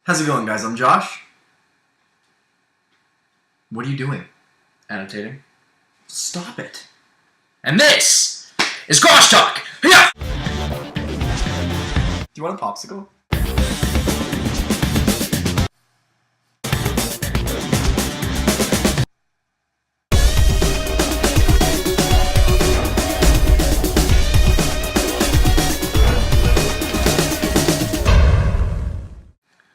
How's it going, guys? I'm Josh. What are you doing? Annotating. Stop it. And this is Gosh Talk! Yeah! Do you want a popsicle?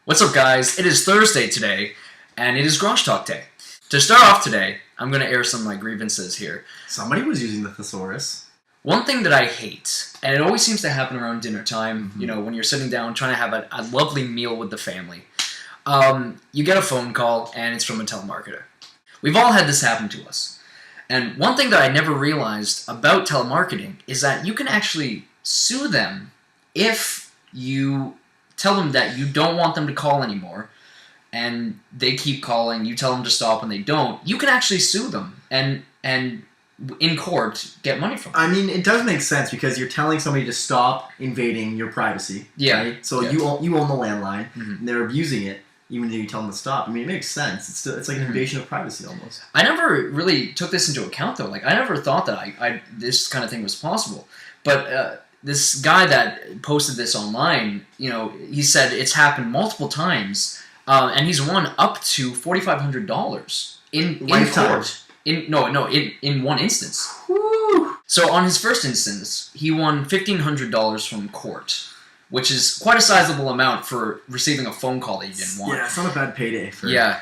What's up, guys? It is Thursday today, and it is Gosh Talk Day. To start off today, I'm going to air some of my grievances here. Somebody was using the thesaurus. One thing that I hate, and it always seems to happen around dinner time, you know, when you're sitting down trying to have a lovely meal with the family, you get a phone call, and it's from a telemarketer. We've all had this happen to us. And one thing that I never realized about telemarketing is that you can actually sue them if you tell them that you don't want them to call anymore, and they keep calling, you tell them to stop and they don't. You can actually sue them and in court get money from them. I mean, it does make sense because you're telling somebody to stop invading your privacy. Yeah. Right? So yeah. you own the landline, and they're abusing it, even though you tell them to stop. I mean, it makes sense. It's like an invasion of privacy almost. I never really took this into account, though. Like, I never thought that this kind of thing was possible. But this guy that posted this online, you know, he said it's happened multiple times, and he's won up to $4,500 in court. In one instance. Woo! So on his first instance, he won $1,500 from court, which is quite a sizable amount for receiving a phone call that you didn't want. Yeah, it's not a bad payday. Yeah.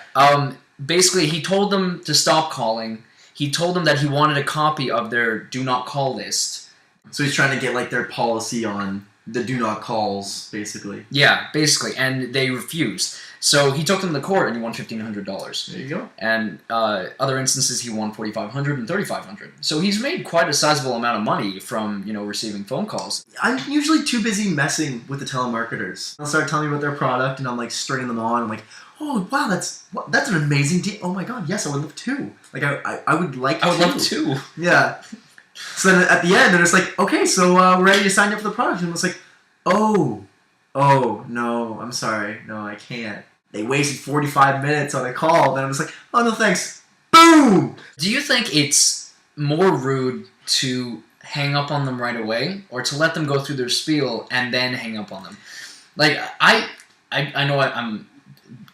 Basically, he told them to stop calling. He told them that he wanted a copy of their do not call list. So he's trying to get like their policy on the do not calls, basically. Yeah, basically, and they refused. So he took them to court, and he won $1,500. There you go. And other instances, he won $4,500 and $3,500. So he's made quite a sizable amount of money from receiving phone calls. I'm usually too busy messing with the telemarketers. They'll start telling me about their product, and I'm like stringing them on. I'm like, oh wow, that's an amazing deal. Oh my god, yes, I would love to. Like I would like. I would love to. Yeah. So then at the end, they're just like, okay, so we're ready to sign up for the product. And it's like, oh, no, I'm sorry. No, I can't. They wasted 45 minutes on a call. Then I'm just like, oh, no, thanks. Boom! Do you think it's more rude to hang up on them right away or to let them go through their spiel and then hang up on them? Like, I know I'm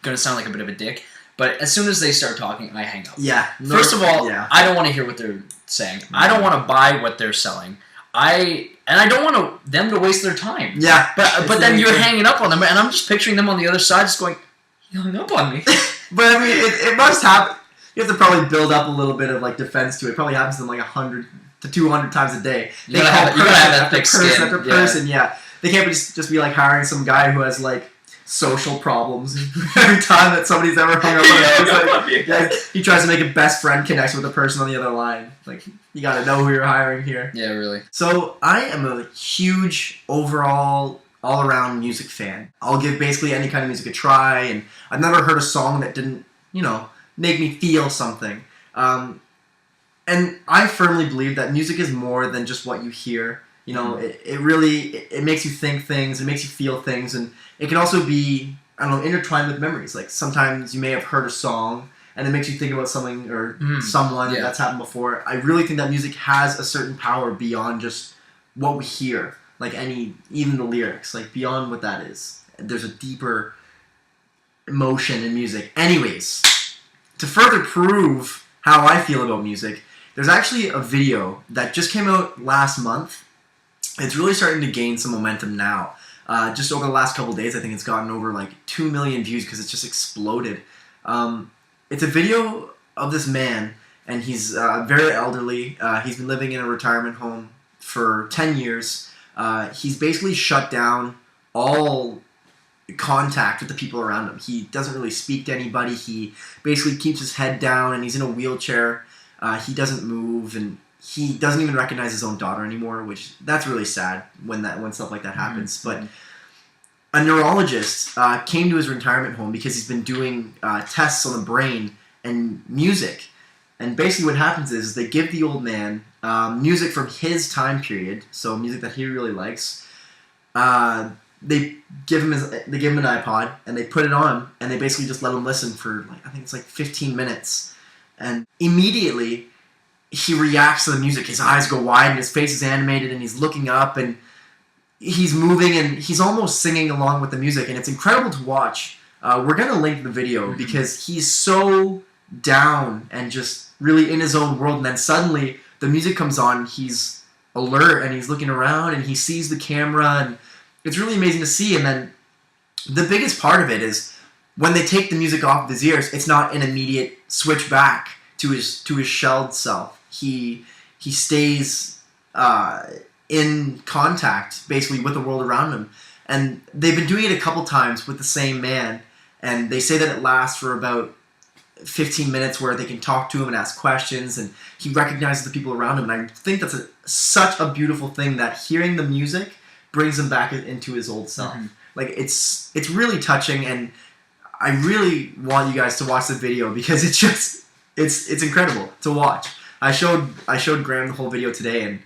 going to sound like a bit of a dick, but as soon as they start talking, I hang up. Yeah. First of all, I don't want to hear what they're saying. I don't want to buy what they're selling. I don't want them to waste their time. Yeah. But then you're hanging up on them, and I'm just picturing them on the other side just going, you hung up on me. But I mean, it must happen. You have to probably build up a little bit of like defense to it. It probably happens to them like 100 to 200 times a day. You gotta have that thick skin. After person, yeah. They can't just be like hiring some guy who has like social problems every time that somebody's ever hung up on him. Like, he tries to make a best friend connection with the person on the other line. Like, you gotta know who you're hiring here. Yeah, really. So I am a huge overall all-around music fan. I'll give basically any kind of music a try, and I've never heard a song that didn't, make me feel something. And I firmly believe that music is more than just what you hear. It really makes you think things, it makes you feel things, and it can also be, intertwined with memories. Like sometimes you may have heard a song, and it makes you think about something or someone that's happened before. I really think that music has a certain power beyond just what we hear. Like even the lyrics, like beyond what that is. There's a deeper emotion in music. Anyways, to further prove how I feel about music, there's actually a video that just came out last month. It's really starting to gain some momentum now. Just over the last couple days, I think it's gotten over like 2 million views because it's just exploded. It's a video of this man, and he's very elderly. He's been living in a retirement home for 10 years. He's basically shut down all contact with the people around him. He doesn't really speak to anybody. He basically keeps his head down, and he's in a wheelchair. He doesn't move, and he doesn't even recognize his own daughter anymore, which that's really sad when stuff like that happens. But a neurologist came to his retirement home because he's been doing tests on the brain and music. And basically what happens is they give the old man music from his time period, so music that he really likes, they give him an iPod and they put it on and they basically just let him listen for I think it's 15 minutes, and immediately he reacts to the music. His eyes go wide and his face is animated and he's looking up and he's moving and he's almost singing along with the music, and it's incredible to watch. We're gonna link the video because he's so down and just really in his own world, and then suddenly the music comes on, he's alert and he's looking around and he sees the camera, and it's really amazing to see. And then the biggest part of it is when they take the music off of his ears, it's not an immediate switch back to his shelled self. He stays in contact basically with the world around him, and they've been doing it a couple times with the same man, and they say that it lasts for about 15 minutes where they can talk to him and ask questions, and he recognizes the people around him. And I think that's such a beautiful thing, that hearing the music brings him back into his old self. Like it's really touching, and I really want you guys to watch the video because it's incredible to watch. I showed Graeme the whole video today, and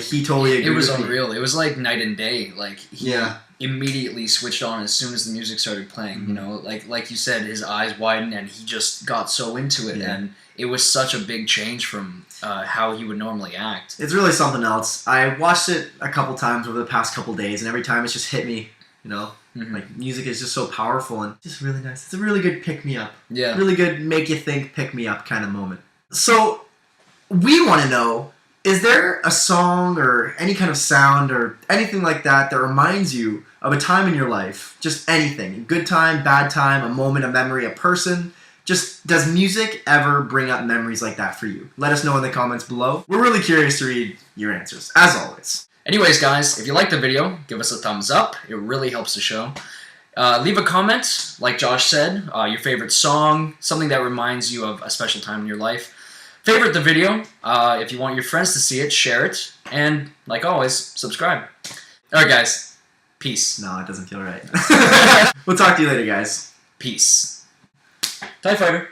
he totally agreed. It was with unreal. me. It was like night and day. He immediately switched on as soon as the music started playing. You know, like you said, his eyes widened and he just got so into it, and it was such a big change from how he would normally act. It's really something else. I watched it a couple times over the past couple days, and every time it's just hit me. You know, music is just so powerful and just really nice. It's a really good pick me up. Yeah, really good make you think, pick me up kind of moment. So we want to know, is there a song or any kind of sound or anything like that that reminds you of a time in your life? Just anything. A good time, bad time, a moment, a memory, a person. Just, does music ever bring up memories like that for you? Let us know in the comments below. We're really curious to read your answers, as always. Anyways, guys, if you like the video, give us a thumbs up. It really helps the show. Leave a comment, like Josh said, your favorite song, something that reminds you of a special time in your life. Favorite the video. If you want your friends to see it, share it. And, like always, subscribe. Alright, guys. Peace. No, it doesn't feel right. We'll talk to you later, guys. Peace. TIE Fighter.